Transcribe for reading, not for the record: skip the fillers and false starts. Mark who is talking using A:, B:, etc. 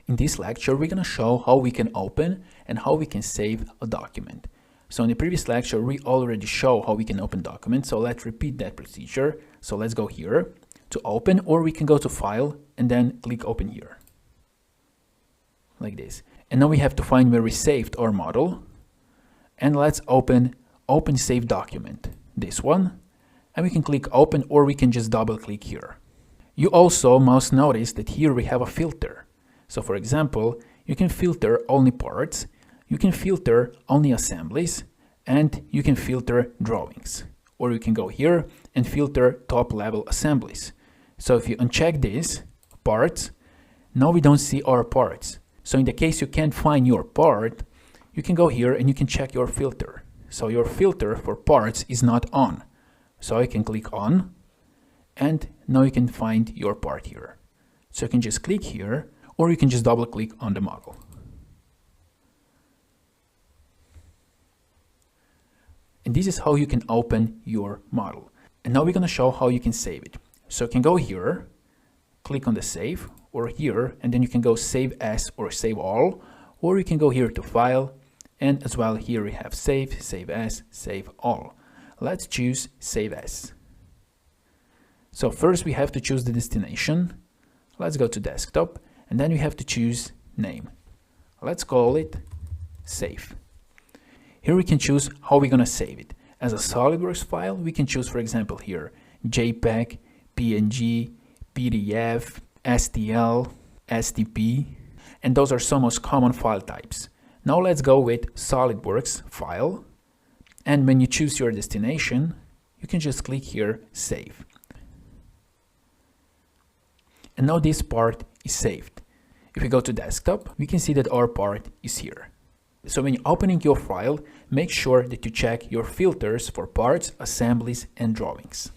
A: In this lecture, we're going to show how we can open and how we can save a document. So in the previous lecture, we already show how we can open documents. So let's repeat that procedure. So let's go here to open, or we can go to File and then click Open here. Like this. And now we have to find where we saved our model. And let's open Save Document. This one. And we can click Open, or we can just double click here. You also must notice that here we have a filter. So for example, you can filter only parts, you can filter only assemblies, and you can filter drawings. Or you can go here and filter top level assemblies. So if you uncheck this, parts, now we don't see our parts. So in the case you can't find your part, you can go here and you can check your filter. So your filter for parts is not on. So I can click on, and now you can find your part here. So you can just click here, or you can just double click on the model. And this is how you can open your model. And now we're going to show how you can save it. So you can go here, click on the save, or here, and then you can go save as or save all, or you can go here to File, and as well here we have save, save as, save all. Let's choose save as. So first we have to choose the destination. Let's go to desktop, and then we have to choose name. Let's call it save. Here we can choose how we're going to save it. As a SOLIDWORKS file, we can choose, for example, here JPEG, PNG, PDF, STL, STP, and those are some most common file types. Now let's go with SOLIDWORKS file, and when you choose your destination, you can just click here, save. And now this part is saved. If we go to desktop, we can see that our part is here. So when you're opening your file, make sure that you check your filters for parts, assemblies, and drawings.